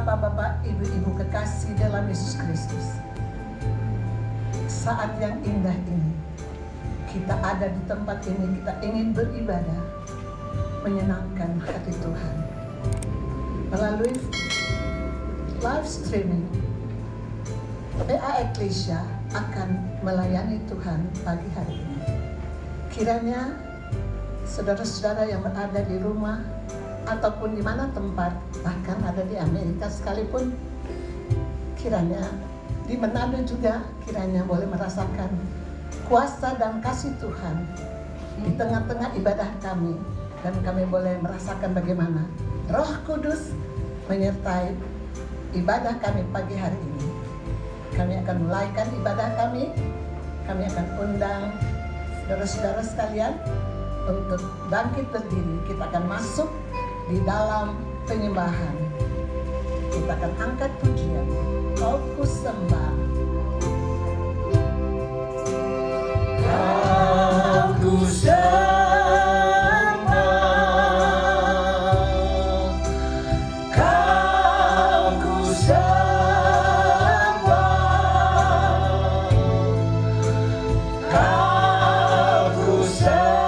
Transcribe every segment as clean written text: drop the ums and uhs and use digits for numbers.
Bapak-bapak, ibu-ibu kekasih dalam Yesus Kristus, saat yang indah ini, kita ada di tempat ini, kita ingin beribadah, menyenangkan hati Tuhan. Melalui live streaming, PA Eklesia akan melayani Tuhan pagi hari ini. Kiranya saudara-saudara yang berada di rumah, ataupun di mana tempat, bahkan ada di Amerika sekalipun, kiranya di Manado juga, kiranya boleh merasakan kuasa dan kasih Tuhan di tengah-tengah ibadah kami, dan kami boleh merasakan bagaimana Roh Kudus menyertai ibadah kami pagi hari ini. Kami akan mulaikan ibadah kami akan undang saudara-saudara sekalian untuk bangkit berdiri. Kita akan masuk di dalam penyembahan. Kita akan angkat pujian, Kau ku sembah, Kau ku sembah, Kau ku sembah, Kau ku sembah.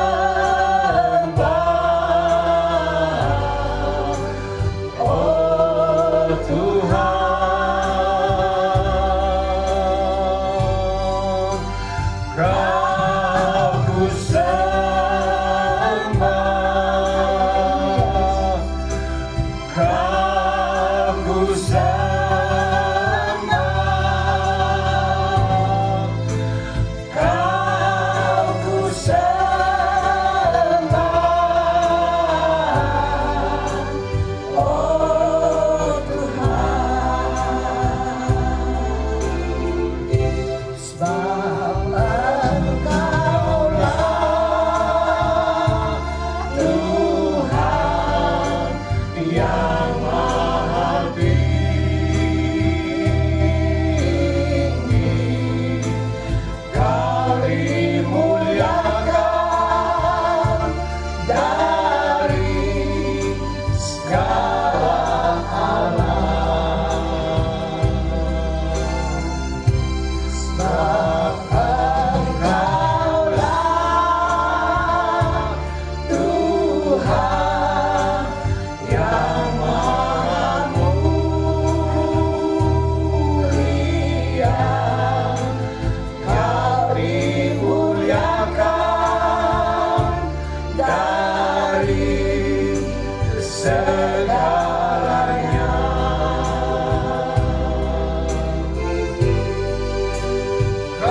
Kau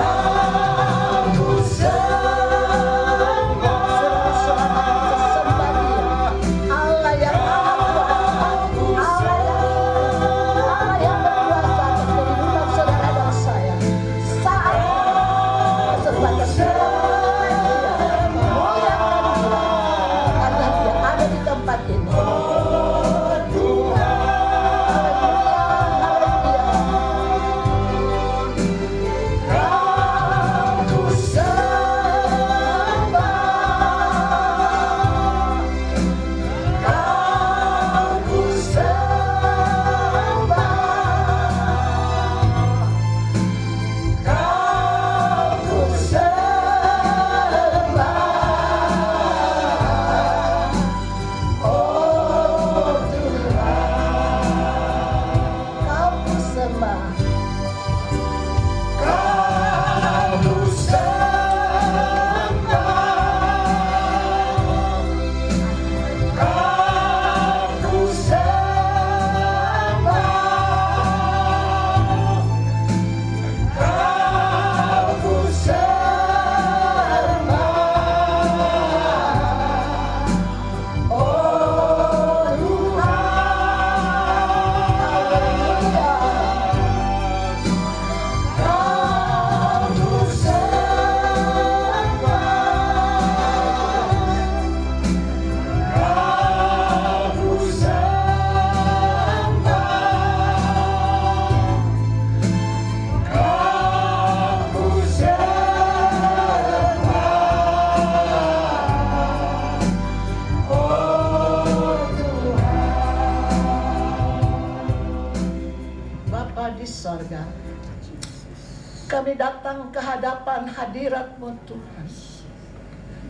Kami datang ke hadapan hadirat-Mu Tuhan.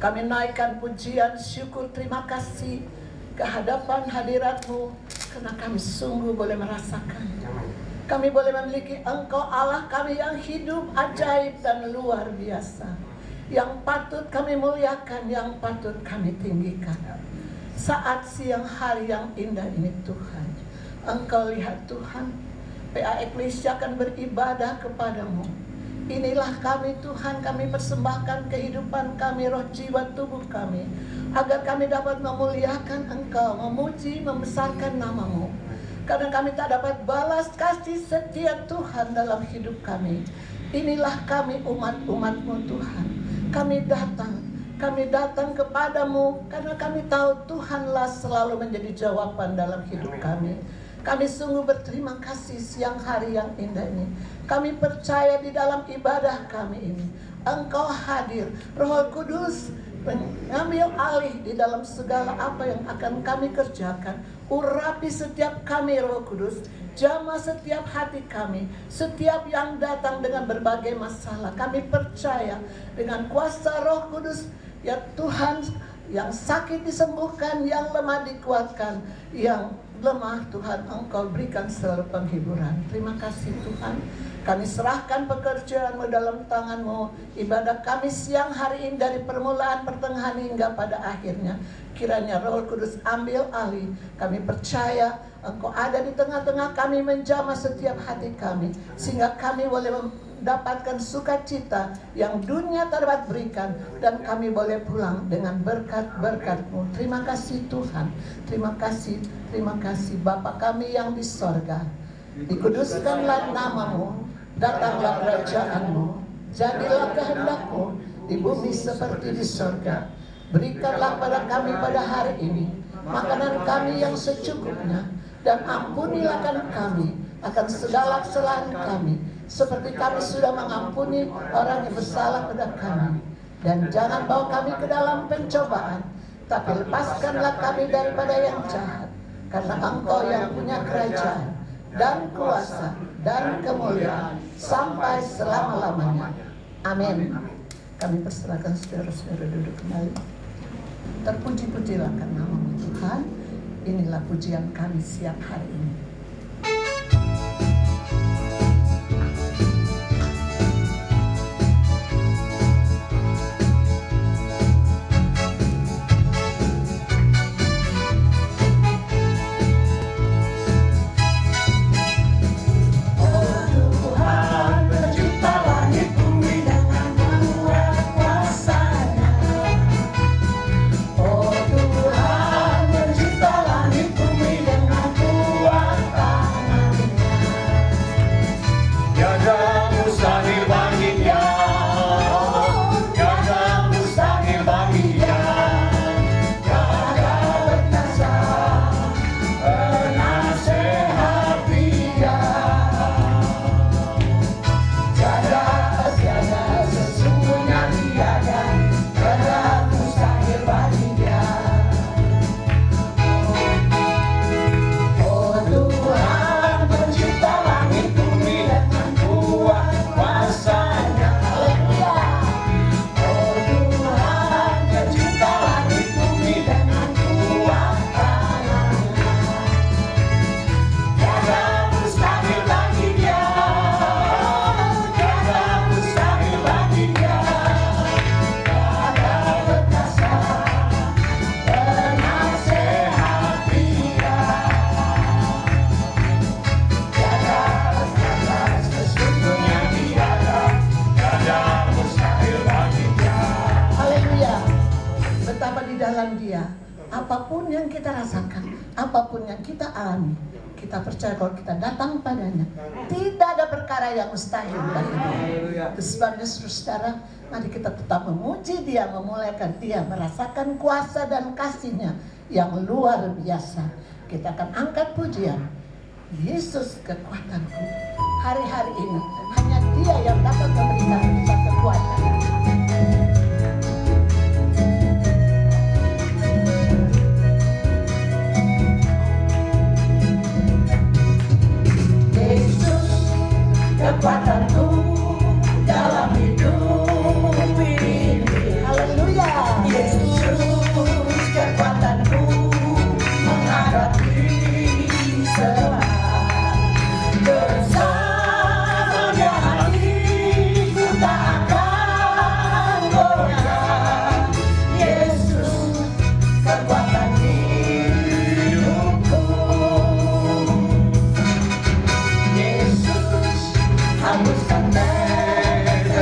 Kami naikkan pujian, syukur, terima kasih ke hadapan hadirat-Mu, karena kami sungguh boleh merasakan. Kami boleh memiliki Engkau Allah kami yang hidup, ajaib dan luar biasa, yang patut kami muliakan, yang patut kami tinggikan. Saat siang hari yang indah ini Tuhan, Engkau lihat Tuhan, PA Eklesia akan beribadah kepadamu. Inilah kami Tuhan, kami persembahkan kehidupan kami, roh, jiwa, tubuh kami, agar kami dapat memuliakan Engkau, memuji, membesarkan nama-Mu. Karena kami tak dapat balas kasih setia Tuhan dalam hidup kami. Inilah kami umat-umat-Mu Tuhan. Kami datang kepadamu karena kami tahu Tuhanlah selalu menjadi jawaban dalam hidup kami. Kami sungguh berterima kasih siang hari yang indah ini. Kami percaya di dalam ibadah kami ini Engkau hadir, Roh Kudus mengambil alih di dalam segala apa yang akan kami kerjakan. Urapi setiap kami Roh Kudus, jamah setiap hati kami, setiap yang datang dengan berbagai masalah. Kami percaya dengan kuasa Roh Kudus, ya Tuhan, yang sakit disembuhkan, yang lemah dikuatkan, yang lemah Tuhan Engkau berikan selalu penghiburan. Terima kasih Tuhan. Kami serahkan pekerjaan-Mu dalam tangan-Mu. Ibadah kami siang hari ini dari permulaan, pertengahan hingga pada akhirnya. Kiranya Roh Kudus ambil alih. Kami percaya Engkau ada di tengah-tengah kami, menjamah setiap hati kami, sehingga kami boleh mendapatkan sukacita yang dunia tak dapat berikan, dan kami boleh pulang dengan berkat-berkat-Mu. Terima kasih Tuhan. Terima kasih Bapa kami yang di sorga. Dikuduskanlah nama-Mu, datanglah kerajaan-Mu, jadilah kehendak-Mu di bumi seperti di sorga. Berikanlah pada kami pada hari ini makanan kami yang secukupnya, dan ampunilah kami akan segala kesalahan kami, seperti kami sudah mengampuni orang yang bersalah pada kami. Dan jangan bawa kami ke dalam pencobaan, tapi lepaskanlah kami daripada yang jahat. Karena Engkau yang punya kerajaan dan kuasa dan kemuliaan sampai selama-lamanya. Amin. Kami persilakan saudara-saudara duduk kembali. Terpuji-pujilah nama-Mu Tuhan. Inilah pujian kami siang hari ini. Apapun yang kita rasakan, apapun yang kita alami, kita percaya kalau kita datang padanya, tidak ada perkara yang mustahil bagi Dia. Sebabnya saudara, mari kita tetap memuji Dia, memuliakan Dia, merasakan kuasa dan kasih-Nya yang luar biasa. Kita akan angkat pujian, Yesus kekuatanku. Hari-hari ini hanya Dia yang dapat memberikan kita kekuatan. Kekuatanku,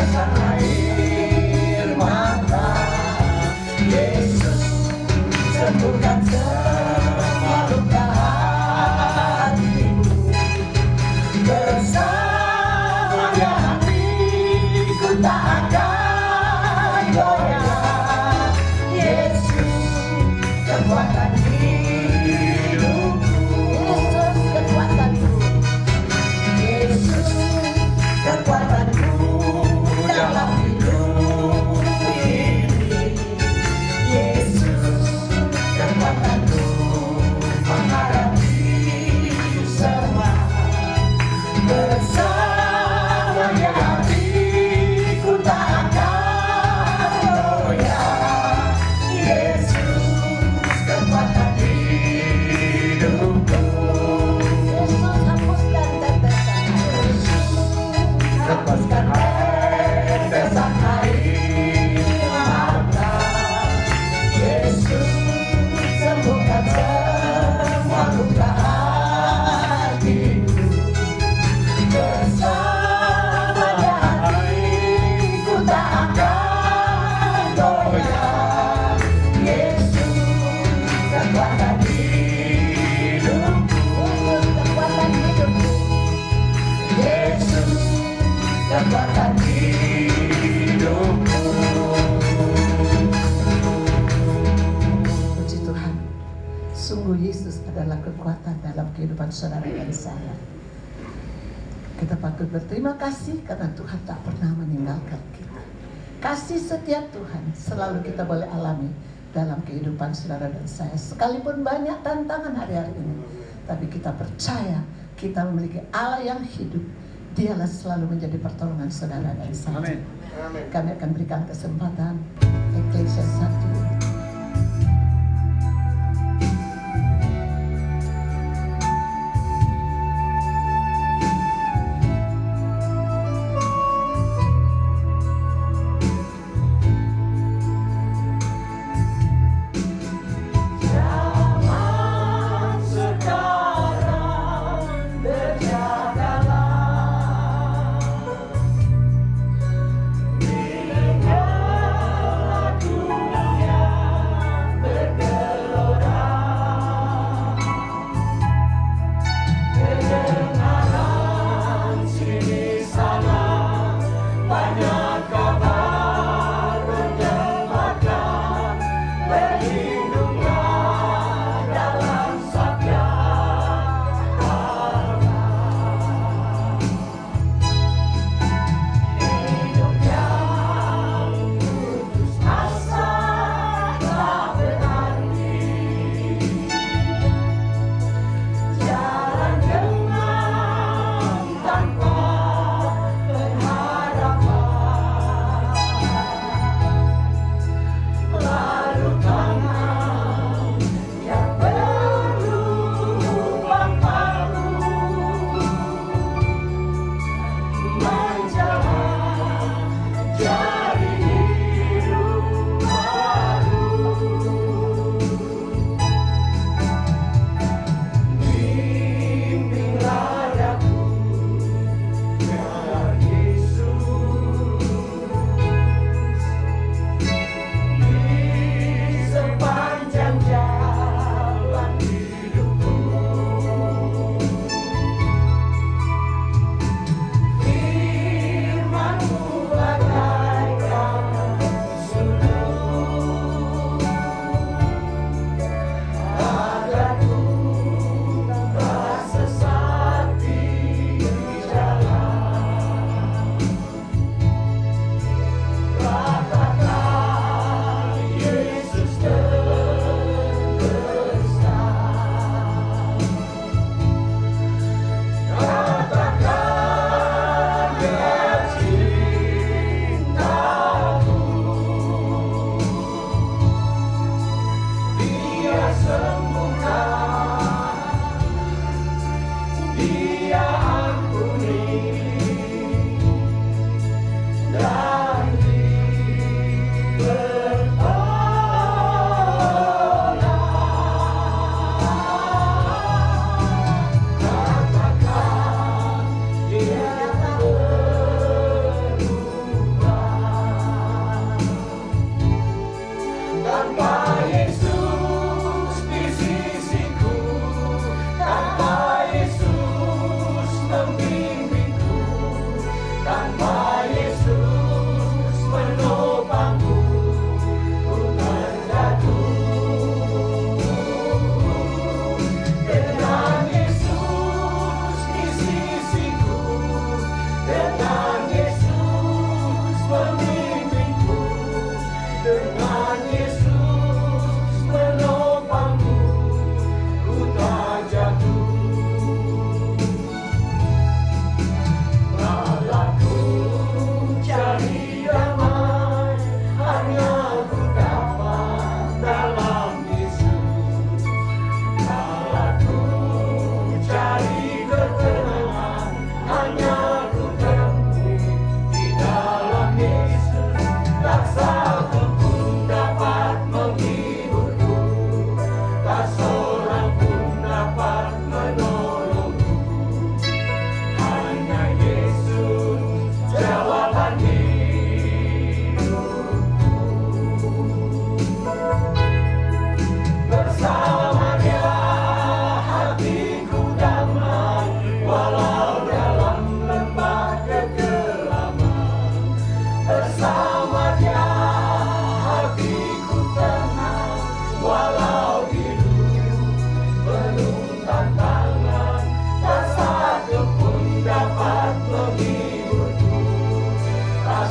tetesan air mata. Yesus sembuhkan semua luka hatimu. Bersamanya hatiku tak akan goyah. Yesus kekuatan hidupku. Yesus kekuatanku. Yesus kekuatanku dalam hidup ini. Yesus kekuatanku menghadapi semua. Bersamanya hatiku tak akan goyah. Yesus kekuatan hidupku. Yesus hapuskan tetesan air. Hapuskan tetesan air mata. Yesus sembuhkan semua luka hatiku. Bersamanya hatiku tak akan goyah. Yesus kekuatan hidupku. Yesus kekuatan hidupku. Yesus kekuatan hidupku. Puji Tuhan, sungguh Yesus adalah kekuatan dalam kehidupan saudara dan saya. Kita patut berterima kasih karena Tuhan tak pernah meninggalkan kita. Kasih setia Tuhan selalu kita boleh alami dalam kehidupan saudara dan saya. Sekalipun banyak tantangan hari-hari ini, tapi kita percaya kita memiliki Allah yang hidup. Dialah selalu menjadi pertolongan saudara dan saya. Amin. Kami akan berikan kesempatan Eklesia 1. Zaman sekarang berjagalah, dengarlah dunia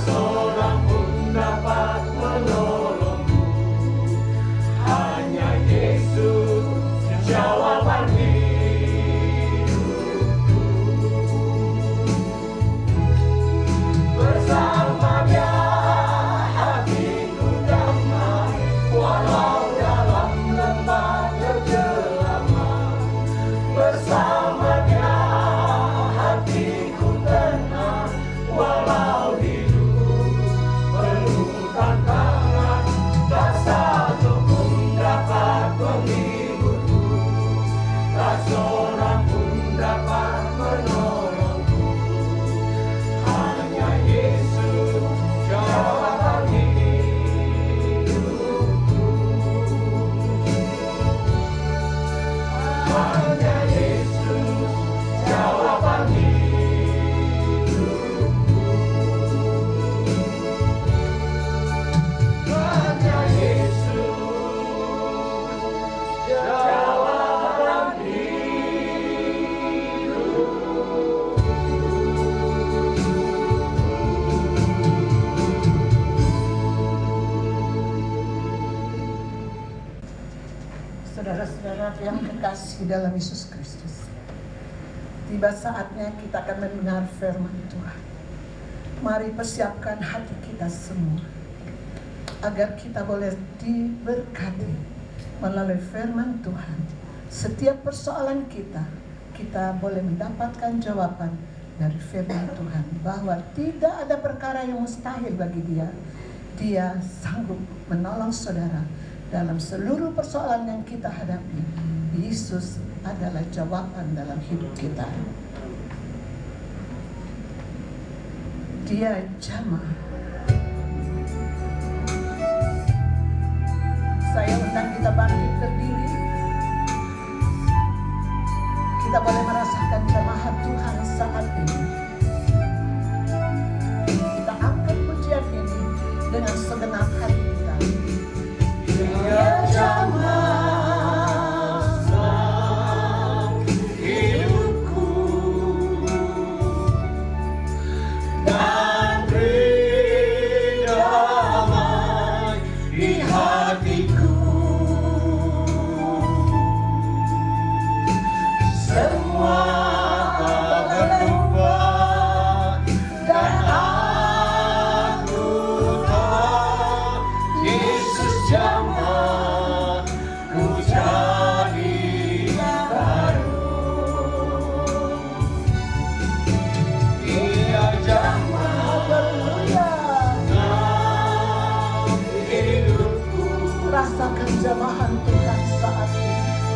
seorang pun dapat menolongku. Hanya Yesus jawaban hidupku. Bersamanya hatiku damai, walau dalam lembah gelap. Bersamanya hatiku tenang, walau hidup penuh tantangan. Tak satu pun dapat menghiburku, tak seorang pun dapat menolongku. Hanya Yesus jawaban hidupku. Hanya Yesus jawaban hidupku. Hanya Yesus jawaban Saudara-saudara yang kekasih dalam Yesus Kristus, tiba saatnya kita akan mendengar firman Tuhan. Mari persiapkan hati kita semua agar kita boleh diberkati melalui firman Tuhan. Setiap persoalan kita boleh mendapatkan jawaban dari firman Tuhan, bahwa tidak ada perkara yang mustahil bagi Dia. Dia sanggup menolong saudara dalam seluruh persoalan yang kita hadapi. Yesus adalah jawaban dalam hidup kita. Dia jamah. Saya undang kita bangkit berdiri. Kita boleh merasakan jamahat Tuhan saat ini. Kita angkat pujian ini dengan segenap hati kita. Dia jamah sang hidupku dan beri damai di hatiku. Semua tak berubah dan aku tahu Yesus jamah ku jadi baru. Dia jamah dalam hidupku Rasakan jamahan Tuhan saat ini.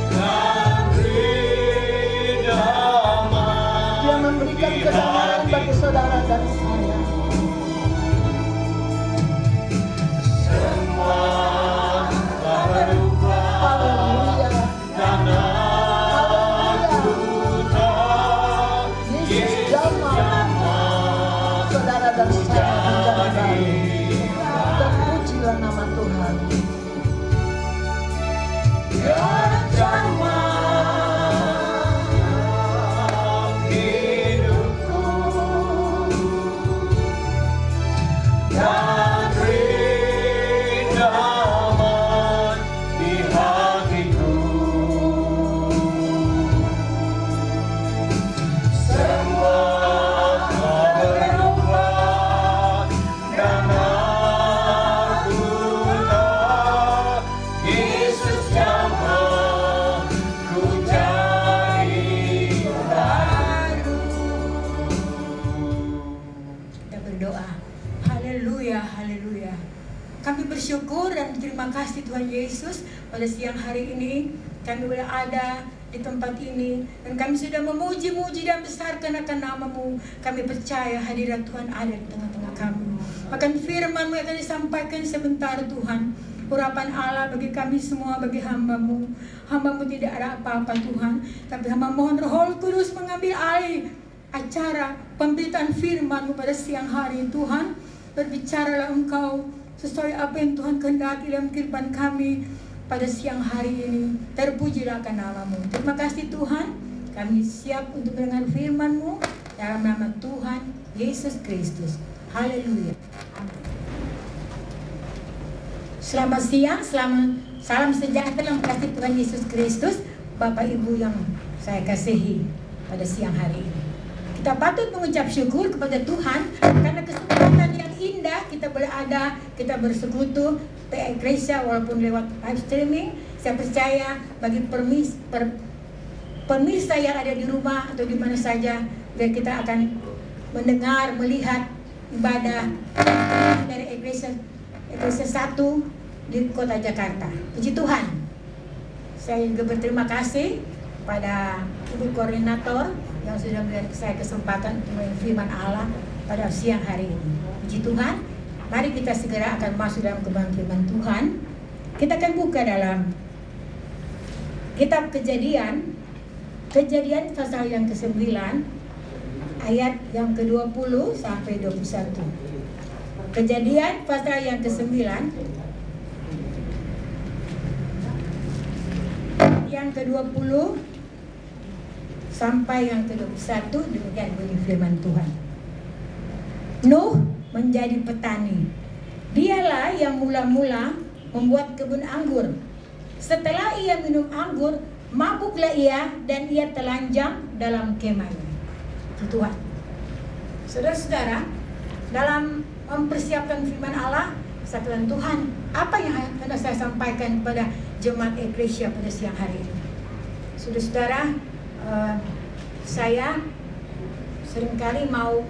dan beri damai. Dia memberikan kedamaian bagi saudara dan saya. Semua tak berubah Haleluya. dan aku tahu Yesus jamah saudara dan saya menjadi baru. Terpujilah nama Tuhan. Dia jamah hidupku dan beri damai di hatiku. Semua tak berubah dan aku tahu Yesus jamah ku jadi baru. Kita berdoa. Haleluya, haleluya. Kami bersyukur dan terima kasih Tuhan Yesus, pada siang hari ini kami boleh ada di tempat ini dan kami sudah memuji-muji dan besarkan akan nama-Mu. Kami percaya hadirat Tuhan ada di tengah-tengah kami. Bahkan firman-Mu yang akan disampaikan sebentar Tuhan, urapan Allah bagi kami semua, bagi hamba-Mu. Hamba-Mu tidak ada apa-apa Tuhan, tapi hamba mohon Roh Kudus mengambil alih acara pemberitaan firman-Mu pada siang hari Tuhan. Berbicaralah Engkau sesuai apa yang Tuhan kehendaki dalam kehidupan kami pada siang hari ini. Terpujilah akan nama-Mu. Terima kasih Tuhan, kami siap untuk mendengar firman-Mu dalam nama Tuhan Yesus Kristus. Haleluya. Selamat siang, salam sejahtera dalam kasih Tuhan Yesus Kristus. Bapak Ibu yang saya kasihi, pada siang hari ini kita patut mengucap syukur kepada Tuhan karena kesempatan yang indah kita berada, kita bersekutu Gereja walaupun lewat live streaming. Saya percaya bagi pemirsa yang ada di rumah atau di mana saja, biar kita akan mendengar, melihat ibadah dari Gereja 1 di kota Jakarta. Puji Tuhan. Saya juga berterima kasih pada Ibu Koordinator yang sudah memberi saya kesempatan untuk firman Allah pada siang hari ini. Puji Tuhan. Mari kita segera akan masuk dalam kebenaran firman Tuhan. Kita akan buka dalam kitab Kejadian pasal yang ke-9 ayat yang ke-20 sampai 21. Kejadian pasal yang ke-9 yang ke-20 sampai yang ke-21. Demikian bunyi firman Tuhan. Nuh menjadi petani. Dialah yang mula-mula membuat kebun anggur. Setelah ia minum anggur, mabuklah ia dan ia telanjang dalam kemahnya. Tuhan. Saudara-saudara, dalam mempersiapkan firman Allah, kesatuan Tuhan, apa yang hendak saya sampaikan kepada jemaat Eklesia pada siang hari ini? Saudara-saudara, saya seringkali mau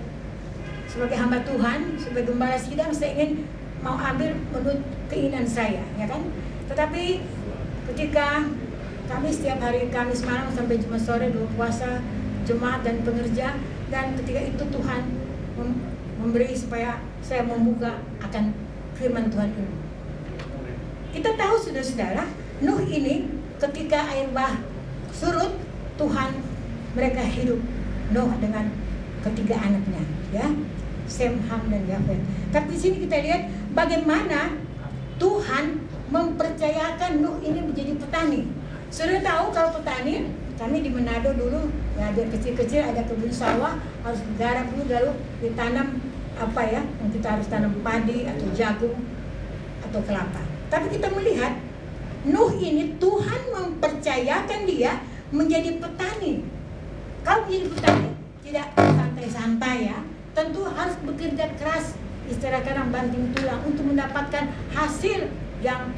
sebagai hamba Tuhan, sebagai gembala sidang, saya ingin mau ambil menurut keinginan saya, ya kan? Tetapi ketika kami setiap hari Kamis malam sampai Jumat sore puasa jemaat dan pengerja, dan ketika itu Tuhan memberi supaya saya membuka akan firman Tuhan ini. Kita tahu saudara-saudara, Nuh ini ketika air bah surut, Tuhan mereka hidup, Nuh dengan ketiga anaknya, ya, Sem, Ham, dan Yafet. Tapi di sini kita lihat bagaimana Tuhan mempercayakan Nuh ini menjadi petani. Sudah tahu kalau petani, kami di Manado dulu, ya, dia kecil-kecil ada kebun sawah, harus digarap dulu, lalu ditanam apa ya, yang kita harus tanam padi atau jagung atau kelapa. Tapi kita melihat Nuh ini Tuhan mempercayakan dia menjadi petani. Kalau menjadi petani tidak santai-santai, ya, tentu harus bekerja keras, istilah kadang banting tulang untuk mendapatkan hasil yang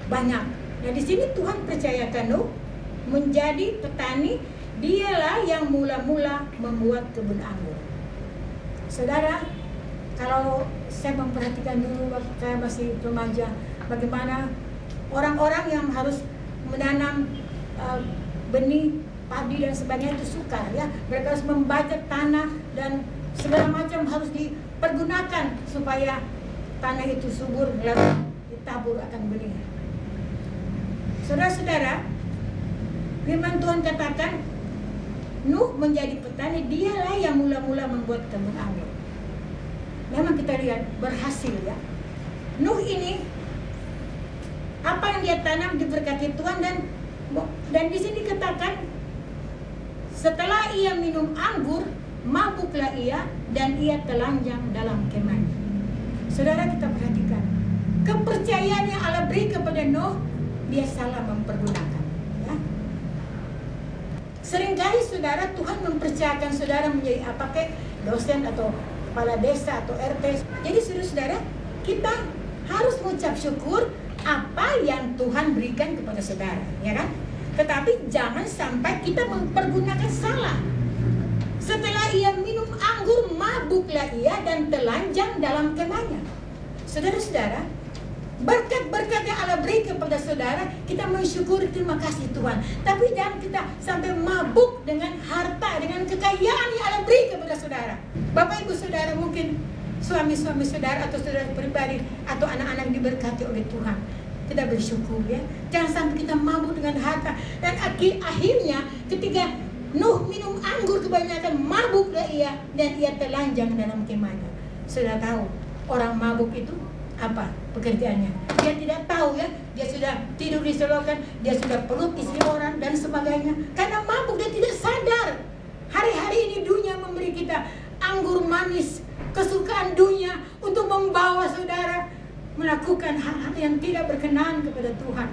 banyak. Nah, di sini Tuhan percayakan Nuh menjadi petani. Dialah yang mula-mula membuat kebun anggur. Saudara, kalau saya memperhatikan dulu waktu saya masih remaja, bagaimana orang-orang yang harus menanam benih padi dan sebagainya itu sukar, ya. Mereka harus membajak tanah dan segala macam harus dipergunakan supaya tanah itu subur lalu ditabur akan benih. Saudara-saudara, firman Tuhan katakan Nuh menjadi petani, dialah yang mula-mula membuat kebun anggur. Memang kita lihat berhasil, ya. Nuh ini apa yang dia tanam diberkati Tuhan, dan di sini dikatakan setelah ia minum anggur, mabuklah ia dan ia telanjang dalam kemahnya. Saudara, kita perhatikan kepercayaan yang Allah beri kepada Nuh, dia salah mempergunakan, ya. Seringkali saudara, Tuhan mempercayakan saudara menjadi apakah dosen atau kepala desa atau RT. Jadi saudara, kita harus mengucap syukur apa yang Tuhan berikan kepada saudara, ya kan? Tetapi jangan sampai kita mempergunakan salah. Setelah ia minum anggur, mabuklah ia dan telanjang dalam kemahnya. Saudara-saudara, berkat-berkat yang Allah beri kepada saudara, kita mensyukuri, terima kasih Tuhan. Tapi jangan kita sampai mabuk dengan harta, dengan kekayaan yang Allah beri kepada saudara. Bapak ibu saudara, mungkin suami-suami saudara atau saudara pribadi atau anak-anak diberkati oleh Tuhan. Kita bersyukur, ya. Jangan sampai kita mabuk dengan harta. Dan akhirnya ketika Nuh minum anggur kebanyakan, mabuklah ia dan ia telanjang dalam kemahnya. Sudah tahu orang mabuk itu apa pekerjaannya? Dia tidak tahu, ya. Dia sudah tidur di selokan, dia sudah peluk istri orang dan sebagainya. Karena mabuk, dia tidak sadar. Hari-hari ini dunia memberi kita anggur manis, kesukaan dunia untuk membawa saudara melakukan hal-hal yang tidak berkenan kepada Tuhan.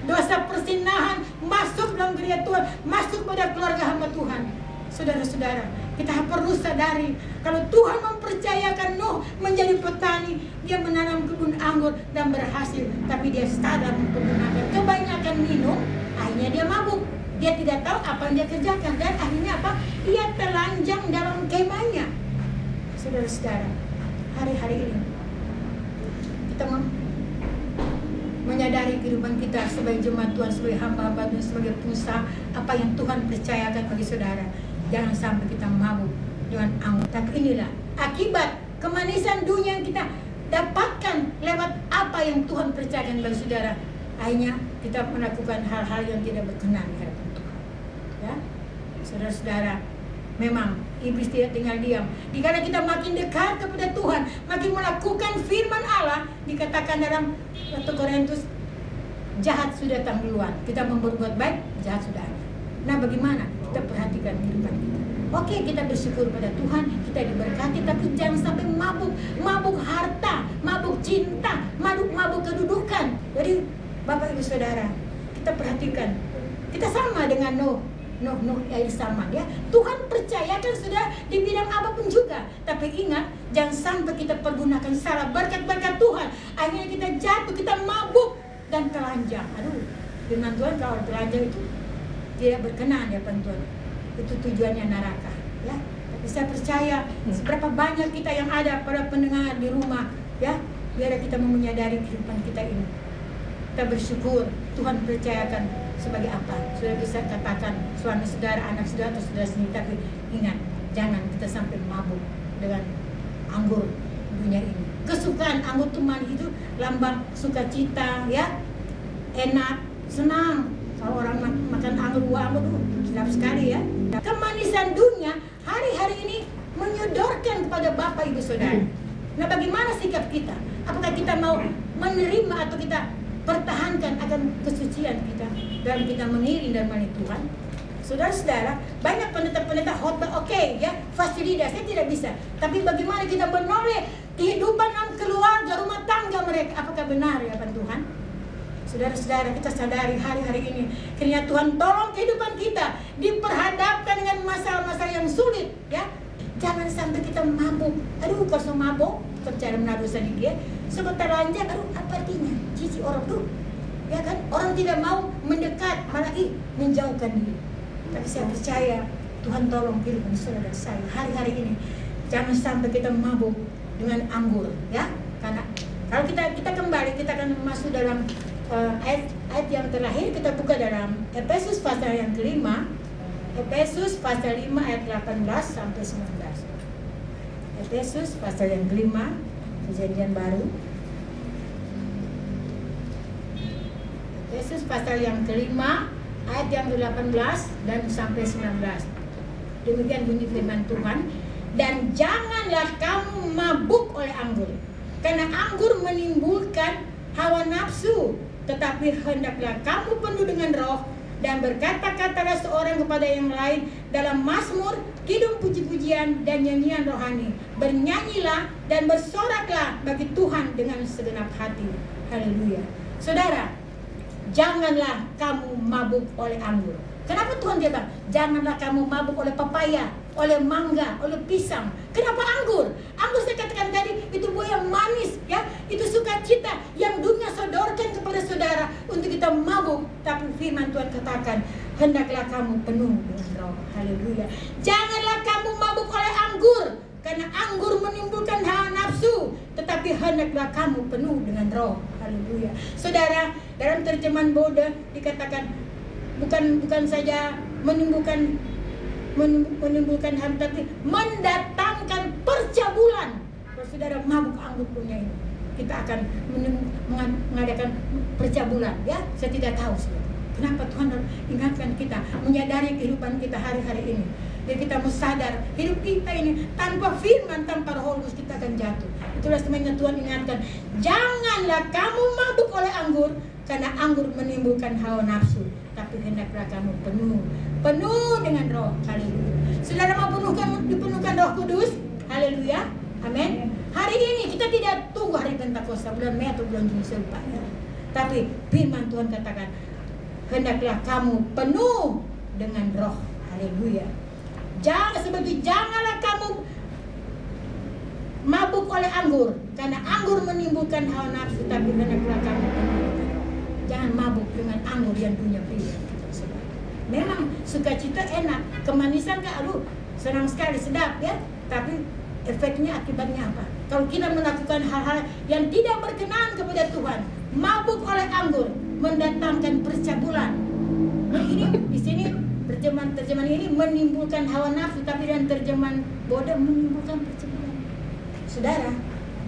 Dosa persinahan masuk dalam gereja Tuhan, masuk pada keluarga hamba Tuhan. Saudara-saudara, kita perlu sadari kalau Tuhan mempercayakan Nuh menjadi petani, dia menanam kebun anggur dan berhasil, tapi dia sadar mempergunakan kebanyakan minum, akhirnya dia mabuk. Dia tidak tahu apa yang dia kerjakan dan akhirnya apa? Ia telanjang dalam kemahnya. Saudara-saudara, hari-hari ini kita menyadari kehidupan kita sebagai jemaat Tuhan, sebagai hamba-hamba Tuhan, sebagai pengusaha, apa yang Tuhan percayakan bagi saudara. Jangan sampai kita mabuk dengan anggur. Tapi inilah akibat kemanisan dunia yang kita dapatkan lewat apa yang Tuhan percayakan bagi saudara. Akhirnya kita melakukan hal-hal yang tidak berkenan di hadapan Tuhan. Ya, saudara-saudara, memang iblis tidak tinggal diam. Dikala kita makin dekat kepada Tuhan, makin melakukan firman Allah, dikatakan dalam 1 Korintus, jahat sudah datang duluan. Kita berbuat baik, jahat sudah ada. Nah, bagaimana? Kita perhatikan kehidupan kita. Oke, kita bersyukur pada Tuhan, kita diberkati, tapi jangan sampai mabuk, mabuk harta, mabuk cinta, mabuk kedudukan. Jadi, Bapak Ibu Saudara, kita perhatikan, kita sama dengan Nuh air sama ya. Tuhan percayakan sudah di bidang apapun juga. Tapi ingat, jangan sampai kita pergunakan salah berkat-berkat Tuhan. Akhirnya kita jatuh, kita mabuk dan telanjang. Aduh, firman Tuhan kalau telanjang itu tidak berkenan ya Tuhan. Itu tujuannya neraka ya. Tapi saya percaya seberapa banyak kita yang ada para pendengar di rumah ya, biar kita menyadari kehidupan kita ini. Kita bersyukur Tuhan percayakan sebagai apa? Sudah bisa katakan suami saudara, anak saudara, atau saudara sendiri. Tapi ingat, jangan kita sampai mabuk dengan anggur dunia ini. Kesukaan anggur itu manis, itu lambang sukacita ya, enak, senang. Kalau orang makan anggur, buah anggur itu sedap sekali ya. Kemanisan dunia hari-hari ini menyodorkan kepada Bapak Ibu Saudara. Nah, bagaimana sikap kita? Apakah kita mau menerima atau kita pertahankan akan kesucian kita dalam kita mengiring dan melayani Tuhan? Saudara-saudara, banyak pendeta-pendeta khotbah oke ya, fasilitas saya tidak bisa. Tapi bagaimana kita menoleh kehidupan dalam keluarga, rumah tangga mereka? Apakah benar ya Tuhan? Saudara-saudara, kita sadari hari-hari ini kiranya Tuhan tolong kehidupan kita diperhadapkan dengan masalah-masalah yang sulit ya. Jangan sampai kita mabuk. Aduh, kalau mabuk percaya menaruh sedikit sebentar lanjut, aduh apa artinya? Cici orang tuh ya kan, orang tidak mau mendekat, malah menjauhkan diri. Tapi saya percaya Tuhan tolong kehidupan saudara dan saya hari-hari ini. Jangan sampai kita mabuk dengan anggur ya. Karena kalau kita kembali, kita akan masuk dalam ayat yang terakhir. Kita buka dalam Efesus pasal yang kelima, Efesus pasal 5 ayat 18 sampai 19. Efesus pasal yang kelima, Perjanjian Baru. Efesus pasal yang kelima ayat yang ke-18 dan sampai 19. Demikian bunyi firman Tuhan. Dan janganlah kamu mabuk oleh anggur, karena anggur menimbulkan hawa nafsu, tetapi hendaklah kamu penuh dengan roh, dan berkata-katalah seorang kepada yang lain dalam mazmur, kidung puji-pujian dan nyanyian rohani. Bernyanyilah dan bersoraklah bagi Tuhan dengan segenap hati. Haleluya. Saudara, janganlah kamu mabuk oleh anggur. Kenapa Tuhan dia bilang, janganlah kamu mabuk oleh pepaya, oleh mangga, oleh pisang. Kenapa anggur? Anggur saya katakan tadi, itu buah yang manis ya. Itu sukacita yang dunia sodorkan kepada saudara untuk kita mabuk. Tapi firman Tuhan katakan, hendaklah kamu penuh dengan roh. Haleluya. Janganlah kamu mabuk oleh anggur, karena anggur menimbulkan hawa nafsu, tetapi hendaklah kamu penuh dengan roh. Haleluya. Saudara, dalam terjemahan Bode dikatakan bukan saja menimbulkan harta, tapi mendatangkan percabulan. Kalau saudara mabuk anggur punya ini, kita akan mengadakan percabulan ya. Saya tidak tahu saudara, kenapa Tuhan ingatkan kita menyadari kehidupan kita hari-hari ini. Jadi kita mesti sadar hidup kita ini tanpa firman, tanpa Roh Kudus kita akan jatuh. Itulah sebenarnya Tuhan ingatkan, janganlah kamu mabuk oleh anggur, karena anggur menimbulkan hawa nafsu, tapi hendaklah kamu penuh dengan roh. Haleluya. Saudara mau dipenuhkan Roh Kudus? Haleluya. Amin. Hari ini kita tidak tunggu hari Pentakosta, bulan Mei atau bulan Juni serupa ya. Tapi firman Tuhan katakan, hendaklah kamu penuh dengan roh. Haleluya. Janganlah kamu mabuk oleh anggur, karena anggur menimbulkan hawa nafsu, tapi hendaklah kamu penuh dengan roh. Jangan mabuk dengan anggur yang dunia beri. Memang sukacita enak, kemanisan aduh senang sekali, sedap ya. Tapi efeknya, akibatnya apa? Kalau kita melakukan hal-hal yang tidak berkenan kepada Tuhan, mabuk oleh anggur, mendatangkan percabulan. Nah, ini di sini terjemahan ini menimbulkan hawa nafsu, tapi dalam terjemahan bodoh menimbulkan percabulan. Saudara,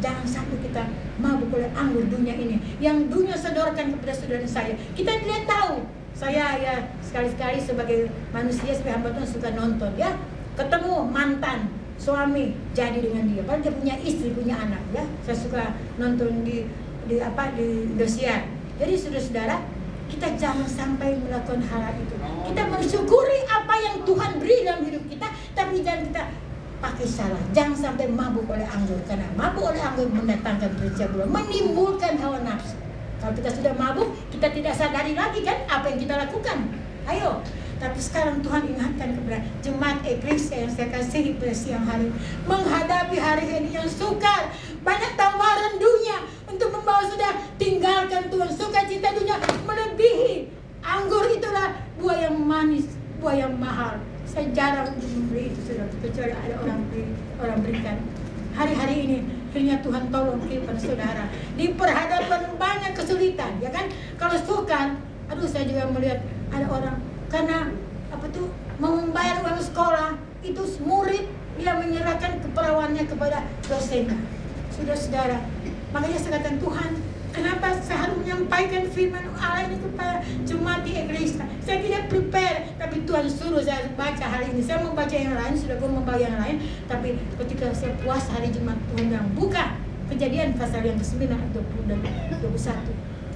jangan sampai kita mabuk oleh anggur dunia ini, yang dunia sodorkan kepada saudara saya. Kita tidak tahu. Saya ya sekali-sekali sebagai manusia, sebagai hamba Tuhan suka nonton ya, ketemu mantan suami jadi dengan dia, padahal dia punya istri, punya anak ya. Saya suka nonton di Indosiar. Jadi saudara-saudara, kita jangan sampai melakukan hal itu. Kita mensyukuri apa yang Tuhan beri dalam hidup kita, tapi jangan kita pakai salah. Jangan sampai mabuk oleh anggur, karena mabuk oleh anggur mendatangkan percabulan, menimbulkan hawa nafsu. Kalau kita sudah mabuk, kita tidak sadari lagi kan apa yang kita lakukan. Ayo. Tapi sekarang Tuhan ingatkan kepada jemaat Eklesia yang saya kasihi pada siang hari, menghadapi hari ini yang sukar, banyak tawaran dunia untuk membawa sudah tinggalkan Tuhan. Sukacita dunia melebihi anggur, itulah buah yang manis, buah yang mahal. Saya jarang untuk memberi itu sudah, kecuali ada orang berikan. Hari-hari ini akhirnya Tuhan tolong kehidupan saudara di perhadapan banyak kesulitan, ya kan? Kalau sukar, aduh saya juga melihat ada orang karena apa tuh mau membayar uang sekolah, itu murid dia menyerahkan keperawanannya kepada dosennya. Sudah saudara, makanya saya katakan, Tuhan, kenapa saya harus menyampaikan firman Allah ini kepada jemaat di Eklesia? Saya tidak prepare, tapi Tuhan suruh saya baca hari ini. Saya mau baca yang lain, sudah pun membaca yang lain, tapi ketika saya puas hari Jumat, Tuhan bilang buka Kejadian pasal yang ke-9 atau 20 dan 21.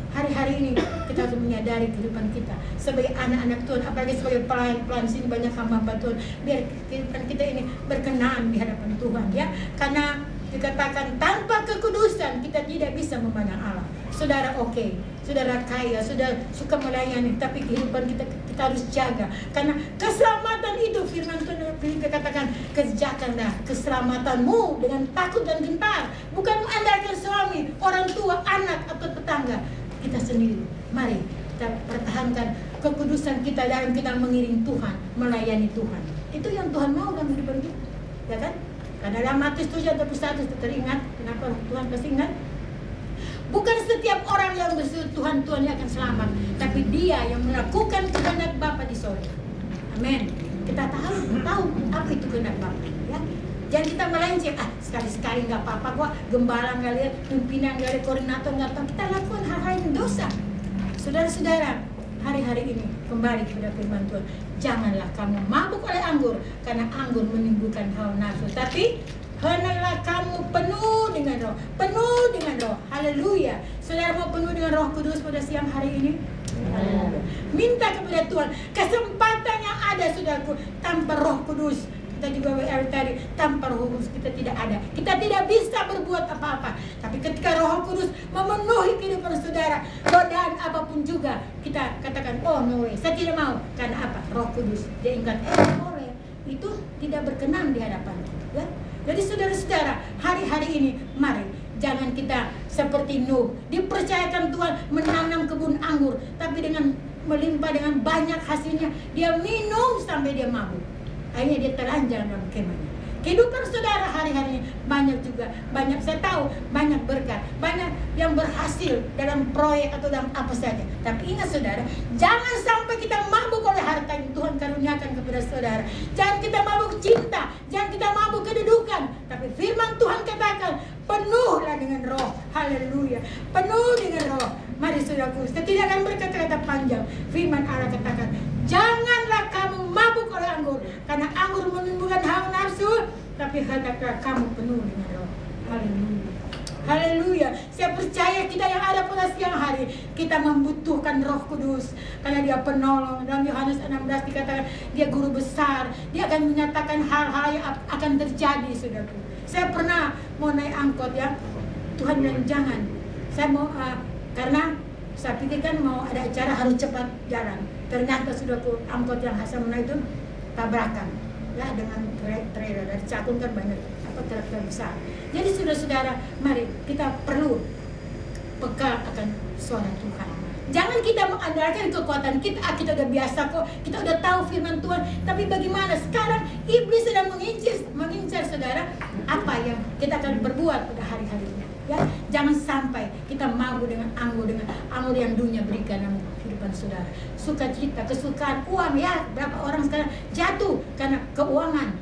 Hari-hari ini kita harus menyadari kehidupan kita sebagai anak-anak Tuhan, apalagi sebagai pelayan-pelayan sini banyak hamba Tuhan, biar kehidupan kita ini berkenan di hadapan Tuhan ya. Karena dikatakan tanpa kekudusan kita tidak bisa memandang Allah. Saudara saudara kaya, sudah suka melayani, tapi kehidupan kita harus jaga. Karena keselamatan itu firman Tuhan dikatakan, kerjakanlah keselamatanmu dengan takut dan gentar, bukan mengandalkan suami, orang tua, anak atau tetangga. Kita sendiri, mari kita pertahankan kekudusan kita dalam kita mengiring Tuhan, melayani Tuhan. Itu yang Tuhan mau dalam kehidupan kita, ya kan? Karena dalam Matius 7:21 teringat, kenapa Tuhan pasti ingat? Bukan setiap orang yang berseru Tuhan yang akan selamat, tapi dia yang melakukan kehendak Bapa di sorga. Amin. Kita tahu apa itu kehendak Bapa, ya. Jangan kita melenceng, sekali-sekali nggak apa-apa kok, gembala nggak lihat, pimpinan nggak lihat, koordinator nggak tahu, kita lakukan hal-hal yang dosa. Saudara-saudara, hari-hari ini kembali kepada firman Tuhan, janganlah kamu mabuk oleh anggur, karena anggur menimbulkan hawa nafsu, tapi hendaklah kamu penuh dengan roh, penuh dengan roh. Haleluya. Saudara mau penuh dengan Roh Kudus pada siang hari ini? Minta kepada Tuhan kesempatan yang ada, saudaraku. Tanpa Roh Kudus, kita juga tadi, tanpa Roh Kudus kita tidak ada. Kita tidak bisa berbuat apa-apa. Tapi ketika Roh Kudus memenuhi kehidupan saudara, godaan apapun juga kita katakan, oh no way, saya tidak mau. Karena apa? Roh Kudus dia ingat, boleh, itu tidak berkenan di hadapan, ya. Jadi saudara-saudara, hari-hari ini mari jangan kita seperti Nuh, dipercayakan Tuhan menanam kebun anggur, tapi dengan melimpah dengan banyak hasilnya, dia minum sampai dia mabuk. Akhirnya dia telanjang dalam kemahnya. Kehidupan saudara hari-hari ini banyak saya tahu, banyak berkat, banyak yang berhasil dalam proyek atau dalam apa saja. Tapi ingat saudara, jangan sampai kita mabuk oleh harta yang Tuhan karuniakan kepada saudara. Jangan kita mabuk cinta, jangan kita mabuk kedudukan. Tapi firman Tuhan katakan, penuhlah dengan roh. Haleluya. Penuh dengan roh. Mari saudaraku, saya tidak akan berkata-kata panjang. Firman Allah katakan, janganlah kamu mabuk oleh anggur, karena anggur menimbulkan hawa nafsu, tapi hendaklah kamu penuh dengan roh. Haleluya. Haleluya. Saya percaya kita yang ada pada siang hari, kita membutuhkan Roh Kudus, karena dia penolong. Dalam Yohanes 16 dikatakan dia guru besar, dia akan menyatakan hal-hal yang akan terjadi, saudaraku. Saya pernah mau naik angkot ya, Tuhan bilang jangan. Saya mau karena saya pikir kan mau ada acara harus cepat jalan. Ternyata sudah ke angkot yang Hasamuna itu tabrakan ya dengan trailer. Dari Cakung kan banyak truk besar. Jadi saudara-saudara, mari kita perlu peka akan suara Tuhan. Jangan kita mengandalkan kekuatan kita. Kita udah biasa kok, kita udah tahu firman Tuhan. Tapi bagaimana sekarang iblis sedang mengincar saudara apa yang kita akan berbuat pada hari-hari ini. Ya, jangan sampai kita mabuk dengan anggur yang dunia berikan dalam kehidupan saudara. Sukacita, kesukaan, uang ya. Berapa orang sekarang jatuh karena keuangan.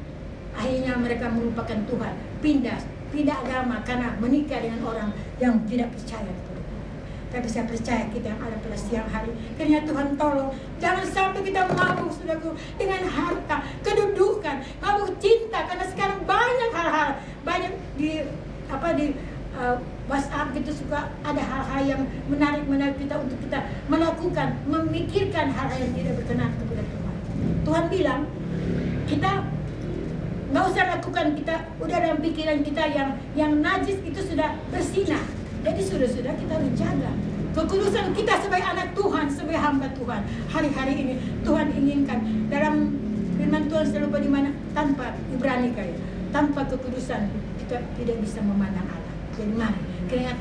Akhirnya mereka melupakan Tuhan, pindah agama karena menikah dengan orang yang tidak percaya. Tapi saya percaya kita yang ada pada siang hari, kiranya Tuhan tolong jangan sampai kita mabuk saudaraku dengan harta, kedudukan, mabuk cinta, karena sekarang banyak hal-hal, banyak di WhatsApp gitu suka ada hal-hal yang menarik kita untuk kita melakukan, memikirkan hal-hal yang tidak berkenan kepada Tuhan. Tuhan bilang kita nggak usah lakukan, kita udah dalam pikiran kita yang najis itu sudah bersinar. Jadi sudah kita harus jaga kekudusan kita sebagai anak Tuhan, sebagai hamba Tuhan. Hari-hari ini Tuhan inginkan dalam firman Tuhan selalu di mana tanpa Ibrani kayak tanpa kekudusan kita tidak bisa memandang Allah. Jadi mari kiranya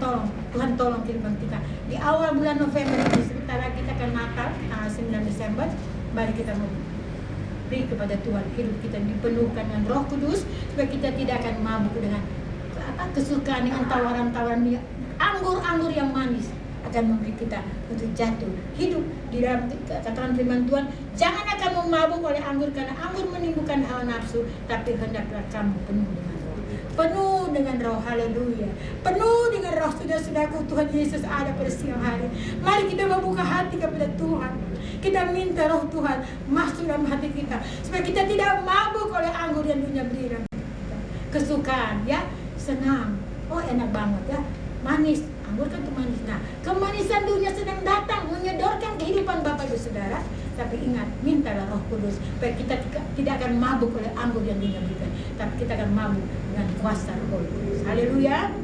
Tuhan tolong kehidupan kita di awal bulan November ini, sebentar lagi kita akan Natal tanggal 9 Desember. Mari kita beri kepada Tuhan hidup kita dipenuhkan dengan Roh Kudus supaya kita tidak akan mabuk dengan kesukaan, dengan tawaran-tawaran anggur yang manis akan memberi kita untuk jatuh hidup di dalam katakan firman Tuhan. Jangan akan memabuk oleh anggur karena anggur menimbulkan hawa nafsu, tapi hendaklah kamu penuh dengan roh. Haleluya, penuh dengan roh. Saudara-saudaraku, Tuhan Yesus ada pada siang hari. Mari kita membuka hati kepada Tuhan. Kita minta roh Tuhan masuk dalam hati kita supaya kita tidak mabuk oleh anggur yang dunia berikan kesukaan ya, senang, oh enak banget ya, manis, anggur kan itu manis. Nah, kemanisan dunia sedang datang menyedorkan kehidupan Bapak Ibu Saudara. Tapi ingat, mintalah Roh Kudus supaya kita tidak akan mabuk oleh anggur yang dunia berikan, tapi kita akan mabuk dengan kuasa Roh Kudus. Haleluya,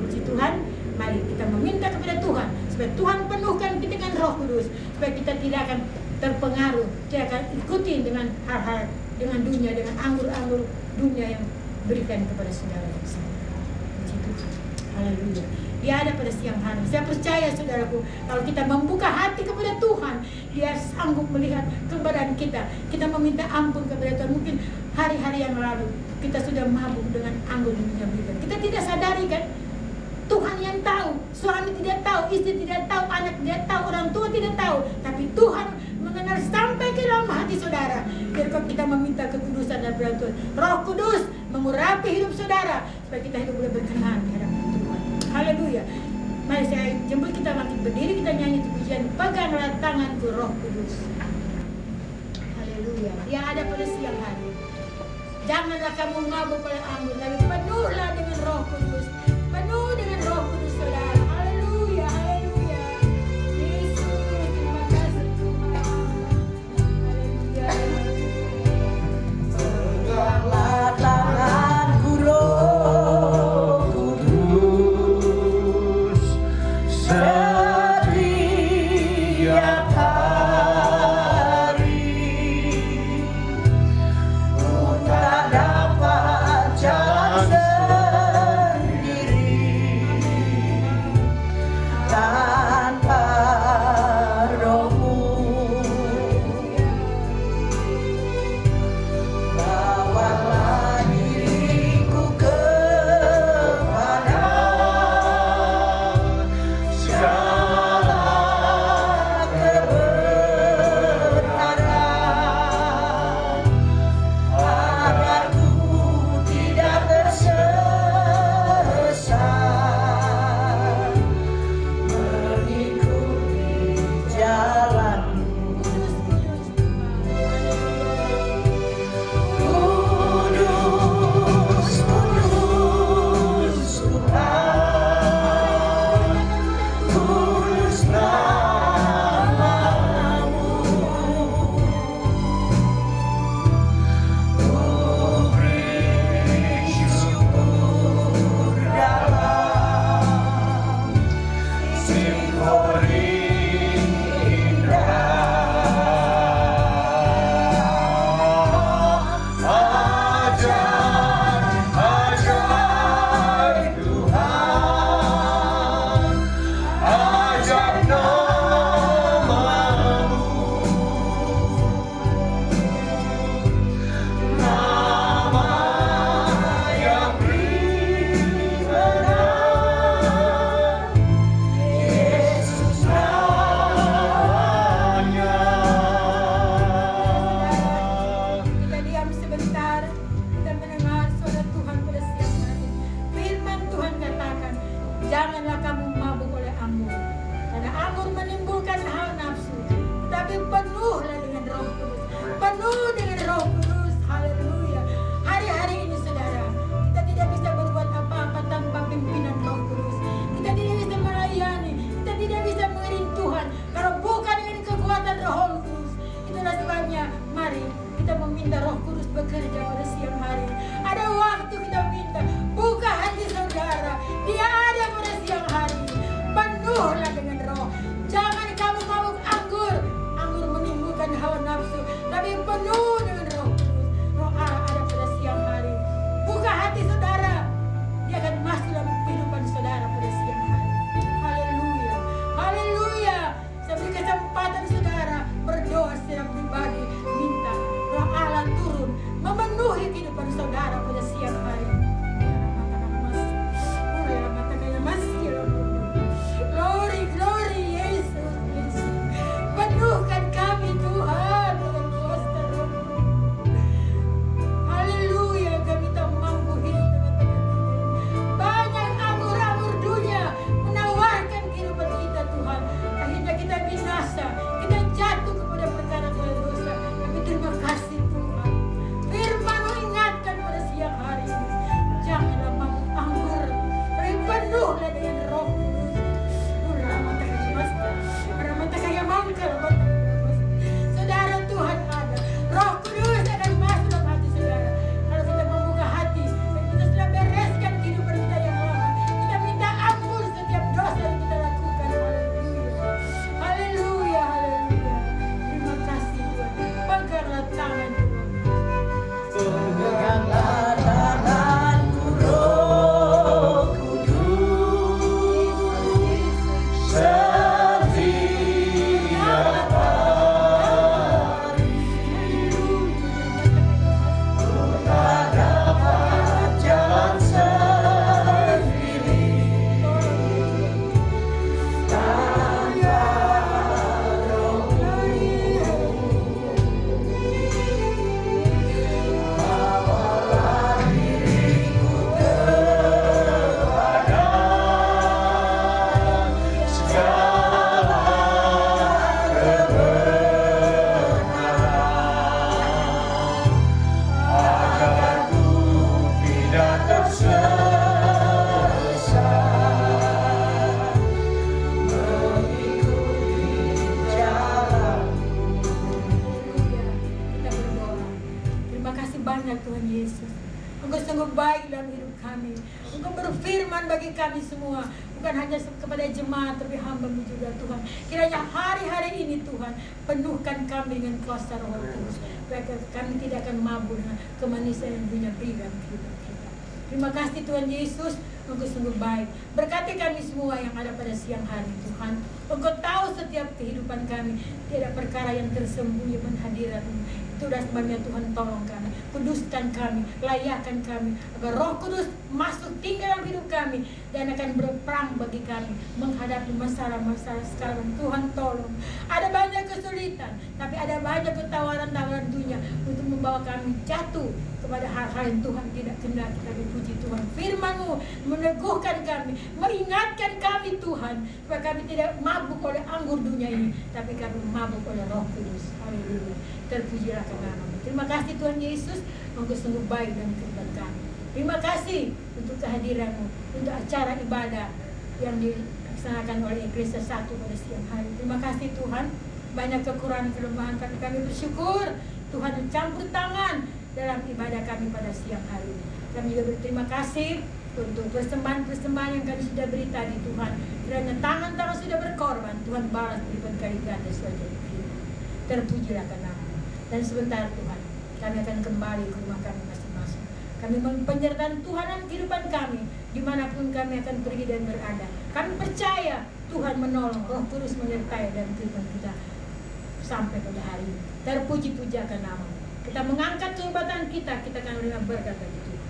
puji Tuhan. Mari kita meminta kepada Tuhan supaya Tuhan penuhkan kita dengan Roh Kudus, supaya kita tidak akan terpengaruh, tidak akan ikuti dengan hal-hal dengan dunia, dengan anggur-anggur dunia yang berikan kepada saudara. Puji Tuhan. Haleluya. Dia ada pada siang hari. Saya percaya saudaraku, kalau kita membuka hati kepada Tuhan, Dia sanggup melihat keberadaan kita. Kita meminta ampun kepada Tuhan. Mungkin hari-hari yang lalu kita sudah mabuk dengan anggur yang Dia berikan. Kita tidak sadari kan? Tuhan yang tahu, suami tidak tahu, istri tidak tahu, anak tidak tahu, orang tua tidak tahu. Tapi Tuhan mengenal sampai ke dalam hati saudara. Biar kalau kita meminta kekudusan dan Tuhan, Roh Kudus mengurapi hidup saudara supaya kita hidup boleh berkenan di hadapan Tuhan. Haleluya. Mari saya jemput kita bangkit berdiri, kita nyanyi pujian Peganglah Tanganku Roh Kudus. Haleluya. Dia ada pada siang hari. Janganlah kamu mabuk oleh anggur, tapi penuhlah dengan Roh Kudus. Penuh dengan Roh Kudus saudara. Haleluya, haleluya. Yesus, terima kasih Tuhan. Haleluya. Peganglah tanganku Roh Kudus, setiap hari ku tak dapat jalan sendiri tanpa Roh-Mu. Bawalah diriku kepada Janganlah kamu mabuk oleh anggur, karena anggur menimbulkan hawa nafsu, tetapi penuhlah dengan Roh Kudus. Penuh dengan Roh Kudus. Haleluya. Hari-hari ini saudara, kita tidak bisa berbuat apa-apa tanpa pimpinan Roh Kudus. Kita tidak bisa melayani, kita tidak bisa mengiring Tuhan kalau bukan dengan kekuatan Roh Kudus. Itulah sebabnya mari kita meminta Roh Kudus bekerja pada siang hari. Ada waktu kita minta, buka hati saudara, Dia ada pada siang hari. Penuhlah dengan Roh. Jangan kamu mabuk anggur. Anggur menimbulkan hawa nafsu, tapi penuh dengan Roh Kudus. Roh Allah ada pada siang hari. Buka hati saudara, Dia akan masuk dalam kehidupan saudara pada siang hari. Haleluya. Haleluya. Saya beri kesempatan saudara berdoa secara pribadi, minta Roh Allah turun memenuhi kehidupan saudara pada siang hari. Glory, glory, Yesus, Yesus. Penuhkan kami Tuhan dengan kuasa Roh-Mu. Haleluya, kami tak mampu hidup dengan tengah-tengah. Banyak anggur-anggur dunia menawarkan kehidupan kita Tuhan. Akhirnya kita binasa, kita jatuh kepada perkara dosa. Kami terima kasih Tuhan. Firman-Mu ingatkan pada siang hari ini. Janganlah mabuk anggur, tapi penuhlah dengan Roh Kudus. Saudara, Tuhan ada. Roh Kudus akan masuk dalam hati saudara. Kalau kita membuka hati dan kita sudah bereskan kehidupan kita yang lama, kita minta ampun setiap dosa yang kita lakukan. Haleluya. Haleluya, haleluya. Terima kasih Tuhan. Peganglah tangan Tuhan. Peganglah tanganku Roh Kudus, setiap hari ku tak dapat jalan sendiri tanpa Roh-Mu. Bawalah diriku kepada segala kebenaran, agar ku tidak tersesat mengikuti jalan. Haleluya. Kita berdoa. Terima kasih banyak Tuhan Yesus. Engkau sungguh baik dalam hidup kami. Engkau berfirman bagi kami semua, bukan hanya kepada jemaat, tapi hamba-Mu juga Tuhan. Kiranya hari-hari ini Tuhan, penuhkan kami dengan kuasa Roh Kudus, supaya kami tidak akan mabuk dengan kemanisan yang punya beri dalam kehidupan kita. Terima kasih Tuhan Yesus, Engkau sungguh baik. Berkati kami semua yang ada pada siang hari Tuhan. Engkau tahu setiap kehidupan kami, tidak perkara yang tersembunyi menghadirat-Mu. Itulah sebabnya Tuhan tolong kami, kuduskan kami, layakkan kami, agar Roh Kudus masuk tinggal dalam hidup kami dan akan berperang bagi kami menghadapi masalah-masalah sekarang. Tuhan tolong. Ada banyak kesulitan, tapi ada banyak tawaran-tawaran dunia untuk membawa kami jatuh kepada hal-hal yang Tuhan tidak kehendaki. Tapi puji Tuhan, firman-Mu meneguhkan kami, mengingatkan kami Tuhan, supaya kami tidak mabuk oleh anggur dunia ini, tapi kami mabuk oleh Roh Kudus. Haleluya. Terpujilah nama-Mu. Terima kasih Tuhan Yesus, Engkau sungguh baik dalam kehidupan kami. Terima kasih untuk kehadiran-Mu, untuk acara ibadah yang dilaksanakan oleh Gereja 1 pada siang hari. Terima kasih Tuhan, banyak kekurangan kelemahan kami bersyukur Tuhan mencampur tangan dalam ibadah kami pada siang hari ini. Kami juga berterima kasih untuk persembahan-persembahan yang kami sudah beri tadi Tuhan. Kiranya tangan-tangan sudah berkorban berkorban, Tuhan balas berlipat kali ganda sesuai janji firman. Terpujilah nama-Mu. Dan sebentar Tuhan, kami akan kembali ke rumah kami masing-masing. Kami penyertaan Tuhan dalam kehidupan kami, dimanapun kami akan pergi dan berada. Kami percaya Tuhan menolong, Roh Kudus menyertai dan kehidupan kita sampai pada hari ini. Terpuji-puji akan nama-Mu. Kita mengangkat kehebatan kita, kita akan menerima berkat dari Tuhan.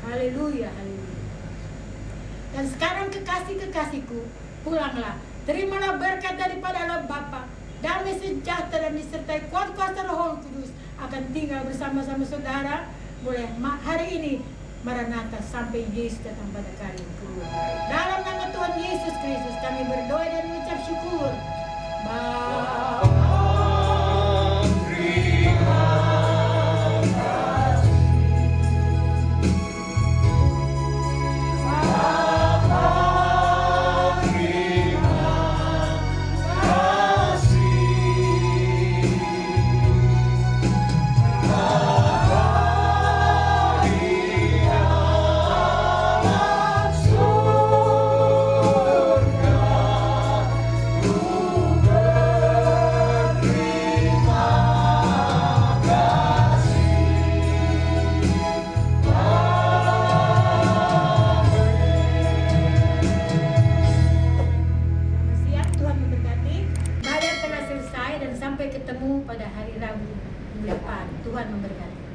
Haleluya, haleluya. Dan sekarang kekasih-kekasihku, pulanglah. Terimalah berkat daripada Allah Bapa. Damai sejahtera dan disertai kuat kuasa Roh Kudus akan tinggal bersama-sama saudara mulai hari ini Maranatha sampai Yesus datang pada kali kedua. Dalam nama Tuhan Yesus Kristus kami berdoa dan mengucap syukur. Bapa. Sampai ketemu pada hari Rabu minggu depan. Tuhan memberkati.